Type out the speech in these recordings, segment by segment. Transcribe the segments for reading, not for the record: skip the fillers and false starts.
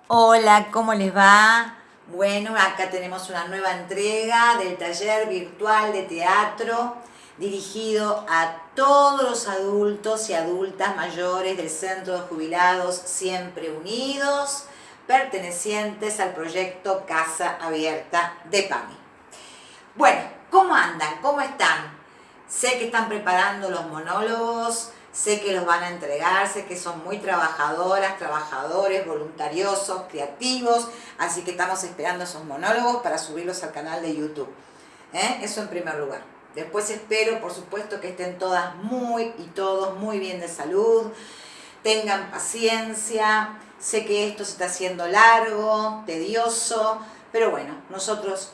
Hola, ¿cómo les va? Bueno, acá tenemos una nueva entrega del taller virtual de teatro dirigido a todos los adultos y adultas mayores del Centro de Jubilados Siempre Unidos, pertenecientes al proyecto Casa Abierta de PAMI. Bueno, ¿cómo andan? ¿Cómo están? Sé que están preparando los monólogos, sé que los van a entregar, sé que son muy trabajadoras, trabajadores, voluntariosos, creativos, así que estamos esperando esos monólogos para subirlos al canal de YouTube. Eso en primer lugar. Después espero, por supuesto, que estén todas y todos muy bien de salud, tengan paciencia, sé que esto se está haciendo largo, tedioso, pero bueno, nosotros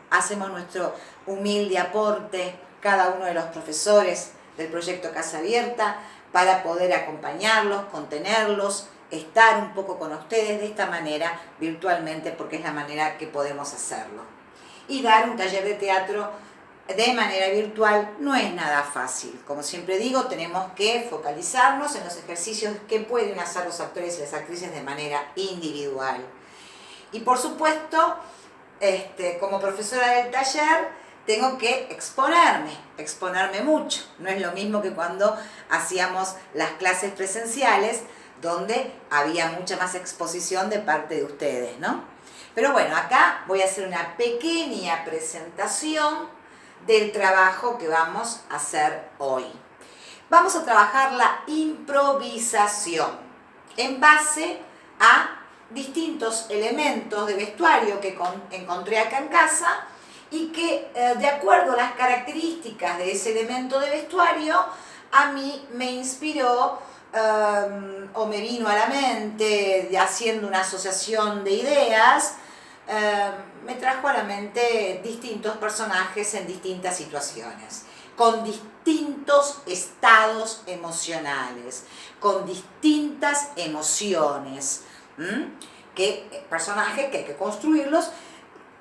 hacemos nuestro humilde aporte, cada uno de los profesores del proyecto Casa Abierta, para poder acompañarlos, contenerlos, estar un poco con ustedes de esta manera, virtualmente, porque es la manera que podemos hacerlo. Y dar un taller de teatro de manera virtual no es nada fácil. Como siempre digo, tenemos que focalizarnos en los ejercicios que pueden hacer los actores y las actrices de manera individual. Y por supuesto, como profesora del taller, tengo que exponerme mucho. No es lo mismo que cuando hacíamos las clases presenciales, donde había mucha más exposición de parte de ustedes, ¿no? Pero bueno, acá voy a hacer una pequeña presentación del trabajo que vamos a hacer hoy. Vamos a trabajar la improvisación en base a distintos elementos de vestuario que encontré acá en casa y que de acuerdo a las características de ese elemento de vestuario a mí me inspiró o me vino a la mente, haciendo una asociación de ideas, me trajo a la mente distintos personajes en distintas situaciones, con distintos estados emocionales, con distintas emociones, personajes que hay que construirlos,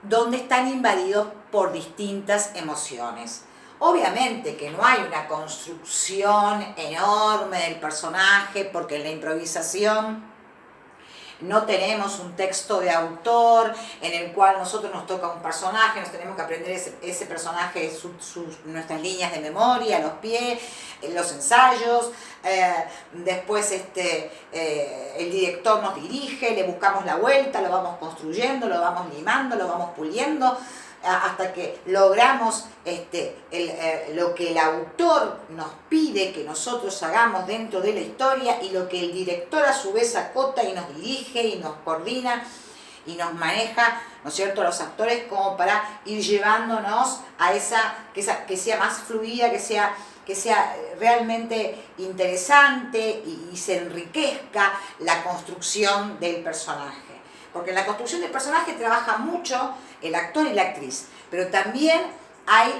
donde están invadidos por distintas emociones. Obviamente que no hay una construcción enorme del personaje, porque en la improvisación no tenemos un texto de autor en el cual nosotros nos toca un personaje, nos tenemos que aprender ese personaje, nuestras líneas de memoria, los pies, los ensayos, después el director nos dirige, le buscamos la vuelta, lo vamos construyendo, lo vamos limando, lo vamos puliendo, hasta que logramos lo que el autor nos pide que nosotros hagamos dentro de la historia y lo que el director a su vez acota y nos dirige y nos coordina y nos maneja, ¿no es cierto?, a los actores como para ir llevándonos a que sea más fluida, que sea realmente interesante y se enriquezca la construcción del personaje. Porque en la construcción del personaje trabaja mucho el actor y la actriz, pero también hay,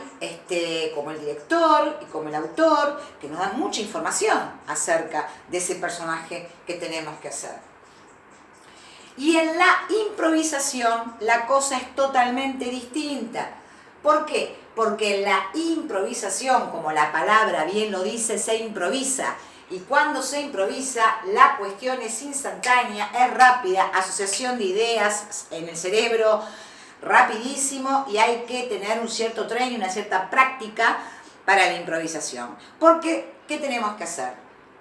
como el director y como el autor, que nos dan mucha información acerca de ese personaje que tenemos que hacer. Y en la improvisación la cosa es totalmente distinta. ¿Por qué? Porque en la improvisación, como la palabra bien lo dice, se improvisa. Y cuando se improvisa, la cuestión es instantánea, es rápida, asociación de ideas en el cerebro, rapidísimo, y hay que tener un cierto training, una cierta práctica para la improvisación. Porque, ¿qué tenemos que hacer?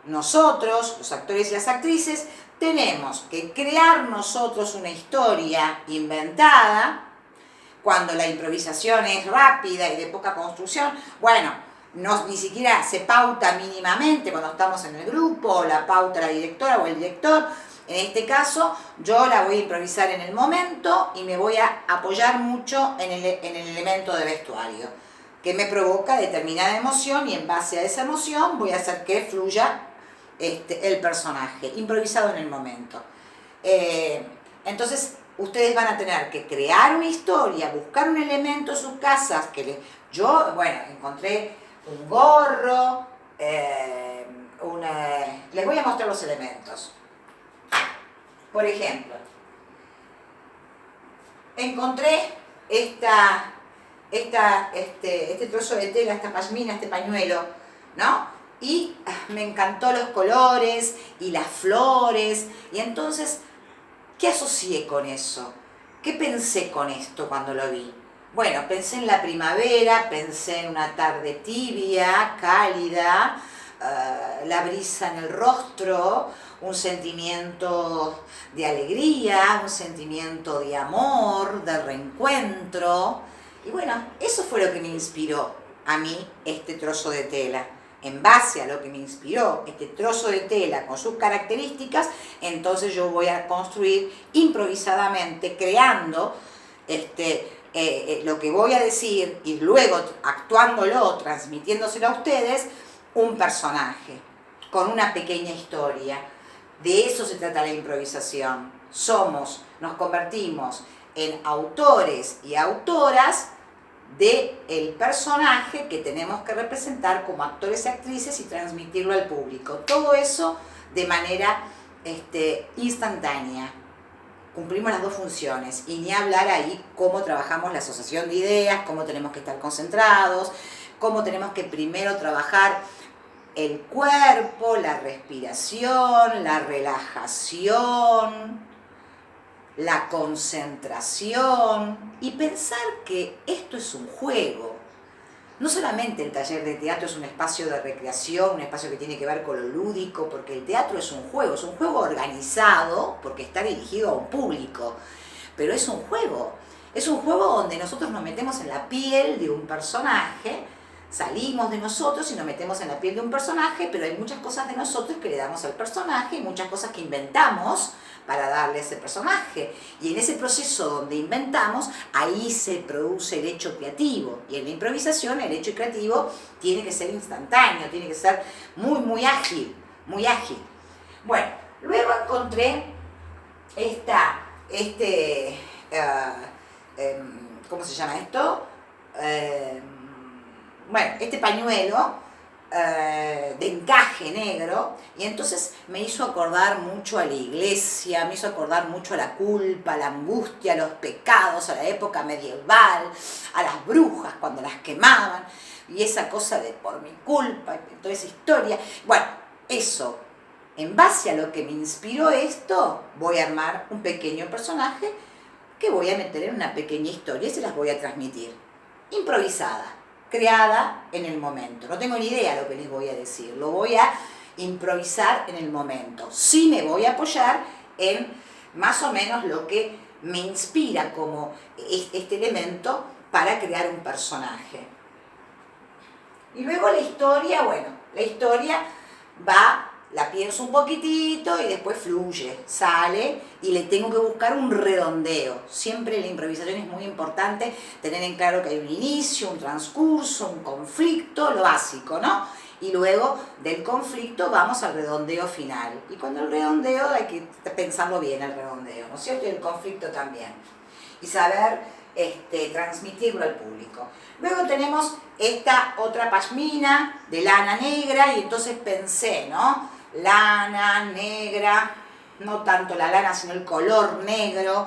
Nosotros, los actores y las actrices, tenemos que crear nosotros una historia inventada. Cuando la improvisación es rápida y de poca construcción, bueno, ni siquiera se pauta mínimamente cuando estamos en el grupo, o la pauta la directora o el director. En este caso, yo la voy a improvisar en el momento y me voy a apoyar mucho en el elemento de vestuario, que me provoca determinada emoción, y en base a esa emoción voy a hacer que fluya el personaje, improvisado en el momento. Entonces, ustedes van a tener que crear una historia, buscar un elemento en sus casas. Yo encontré un gorro, les voy a mostrar los elementos. Por ejemplo, encontré este trozo de tela, esta pashmina, este pañuelo, ¿no? Y me encantó los colores y las flores, y entonces ¿Qué asocié con eso? ¿Qué pensé con esto cuando lo vi? Bueno, pensé en la primavera, pensé en una tarde tibia, cálida, la brisa en el rostro, un sentimiento de alegría, un sentimiento de amor, de reencuentro. Y bueno, eso fue lo que me inspiró a mí este trozo de tela. En base a lo que me inspiró este trozo de tela con sus características, entonces yo voy a construir improvisadamente, creando lo que voy a decir y luego actuándolo, transmitiéndoselo a ustedes, un personaje con una pequeña historia. De eso se trata la improvisación. Nos convertimos en autores y autoras del personaje que tenemos que representar como actores y actrices y transmitirlo al público. Todo eso de manera instantánea. Cumplimos las dos funciones, y ni hablar ahí cómo trabajamos la asociación de ideas, cómo tenemos que estar concentrados, cómo tenemos que primero trabajar el cuerpo, la respiración, la relajación, la concentración, y pensar que esto es un juego. No solamente el taller de teatro es un espacio de recreación, un espacio que tiene que ver con lo lúdico, porque el teatro es un juego organizado, porque está dirigido a un público, pero es un juego donde nosotros nos metemos en la piel de un personaje, salimos de nosotros y nos metemos en la piel de un personaje, pero hay muchas cosas de nosotros que le damos al personaje y muchas cosas que inventamos para darle a ese personaje. Y en ese proceso donde inventamos, ahí se produce el hecho creativo. Y en la improvisación el hecho creativo tiene que ser instantáneo, tiene que ser muy ágil, muy ágil. Bueno, luego encontré ¿cómo se llama esto? Este pañuelo de encaje negro, y entonces me hizo acordar mucho a la iglesia, me hizo acordar mucho a la culpa, a la angustia, a los pecados, a la época medieval, a las brujas cuando las quemaban, y esa cosa de por mi culpa, toda esa historia. Bueno, eso, en base a lo que me inspiró esto, voy a armar un pequeño personaje que voy a meter en una pequeña historia y se las voy a transmitir, improvisada, creada en el momento. No tengo ni idea lo que les voy a decir, lo voy a improvisar en el momento. Sí me voy a apoyar en más o menos lo que me inspira como este elemento para crear un personaje. Y luego la historia, la historia la pienso un poquitito y después fluye, sale, y le tengo que buscar un redondeo. Siempre en la improvisación es muy importante tener en claro que hay un inicio, un transcurso, un conflicto, lo básico, ¿no? Y luego del conflicto vamos al redondeo final. Y cuando el redondeo hay que pensarlo bien, el redondeo, ¿no es cierto? Y el conflicto también. Y saber transmitirlo al público. Luego tenemos esta otra pashmina de lana negra, y entonces pensé, ¿no? Lana negra, no tanto la lana sino el color negro.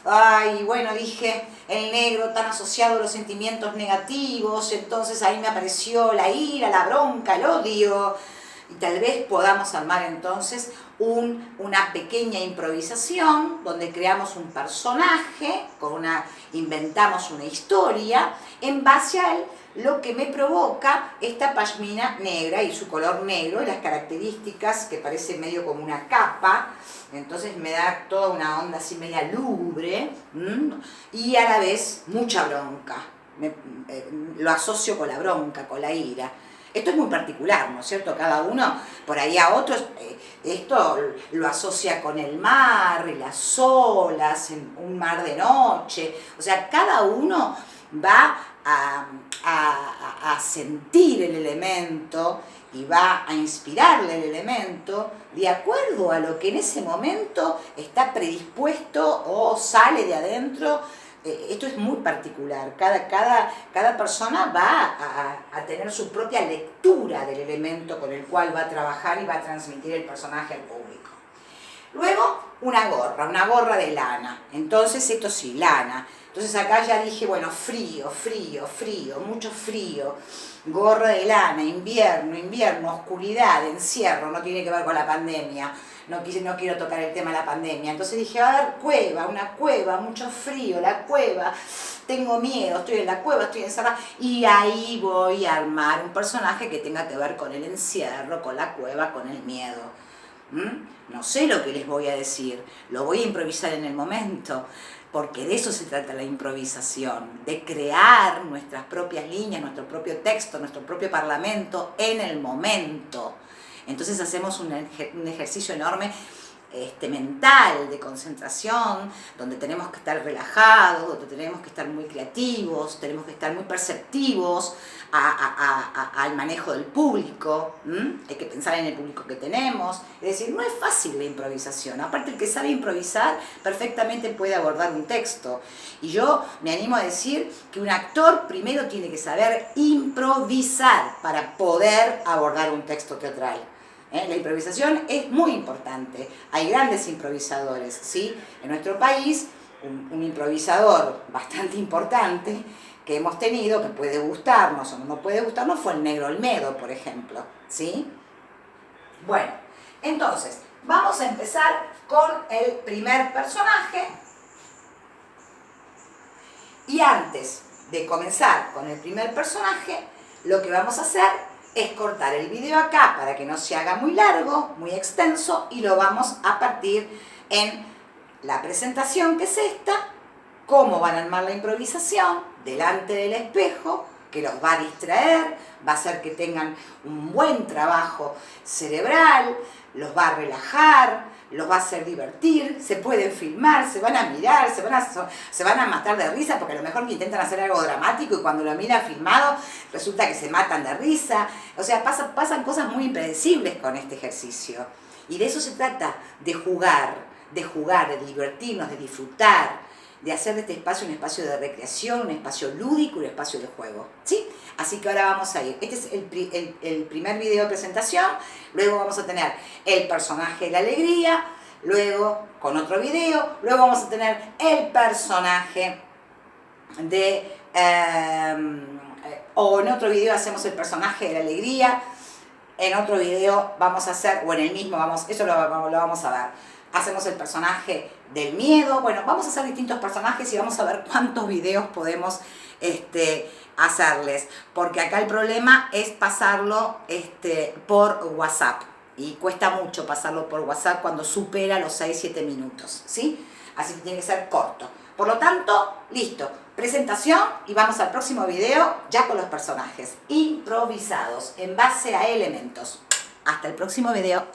Ay, bueno, dije, el negro tan asociado a los sentimientos negativos, entonces ahí me apareció la ira, la bronca, el odio, y tal vez podamos armar entonces una pequeña improvisación donde creamos un personaje, inventamos una historia en base a lo que me provoca esta pashmina negra y su color negro y las características que parece medio como una capa. Entonces me da toda una onda así media lúgubre, y a la vez mucha bronca. Lo asocio con la bronca, con la ira. Esto es muy particular, ¿no es cierto? Cada uno, por ahí a otros, esto lo asocia con el mar y las olas, en un mar de noche. O sea, cada uno va a sentir el elemento y va a inspirarle el elemento de acuerdo a lo que en ese momento está predispuesto o sale de adentro. Esto es muy particular, cada persona va a tener su propia lectura del elemento con el cual va a trabajar y va a transmitir el personaje al público. Luego, una gorra de lana. Entonces, esto sí, lana. Entonces acá ya dije, bueno, frío, mucho frío. Gorra de lana, invierno, oscuridad, encierro, no tiene que ver con la pandemia. no quiero tocar el tema de la pandemia. Entonces dije, a ver, cueva, una cueva, mucho frío, la cueva, tengo miedo, estoy en la cueva, estoy encerrada. Y ahí voy a armar un personaje que tenga que ver con el encierro, con la cueva, con el miedo. No sé lo que les voy a decir, lo voy a improvisar en el momento, porque de eso se trata la improvisación, de crear nuestras propias líneas, nuestro propio texto, nuestro propio parlamento en el momento. Entonces hacemos un ejercicio enorme mental, de concentración, donde tenemos que estar relajados, donde tenemos que estar muy creativos, tenemos que estar muy perceptivos al manejo del público. Hay que pensar en el público que tenemos. Es decir, no es fácil la improvisación. Aparte, el que sabe improvisar perfectamente puede abordar un texto. Y yo me animo a decir que un actor primero tiene que saber improvisar para poder abordar un texto teatral. La improvisación es muy importante. Hay grandes improvisadores, ¿sí? En nuestro país, un improvisador bastante importante que hemos tenido, que puede gustarnos o no puede gustarnos, fue el Negro Olmedo, por ejemplo, ¿sí? Bueno, entonces, vamos a empezar con el primer personaje. Y antes de comenzar con el primer personaje, lo que vamos a hacer es cortar el video acá para que no se haga muy largo, muy extenso, y lo vamos a partir en la presentación, que es esta, cómo van a armar la improvisación delante del espejo, que los va a distraer, va a hacer que tengan un buen trabajo cerebral, los va a relajar, los va a hacer divertir, se pueden filmar, se van a mirar, se van a matar de risa, porque a lo mejor que intentan hacer algo dramático y cuando lo miran filmado resulta que se matan de risa. O sea, pasan cosas muy impredecibles con este ejercicio. Y de eso se trata, de jugar, de divertirnos, de disfrutar, de hacer de este espacio un espacio de recreación, un espacio lúdico, un espacio de juego, ¿sí? Así que ahora vamos a ir. Este es el primer video de presentación, luego vamos a tener el personaje de la alegría, luego con otro video, luego vamos a tener el personaje de... o en otro video hacemos el personaje de la alegría, en otro video vamos a hacer, o en el mismo, eso lo vamos a ver. Hacemos el personaje del miedo. Bueno, vamos a hacer distintos personajes y vamos a ver cuántos videos podemos hacerles. Porque acá el problema es pasarlo por WhatsApp. Y cuesta mucho pasarlo por WhatsApp cuando supera los 6-7 minutos, ¿sí? Así que tiene que ser corto. Por lo tanto, listo. Presentación y vamos al próximo video ya con los personajes improvisados en base a elementos. Hasta el próximo video.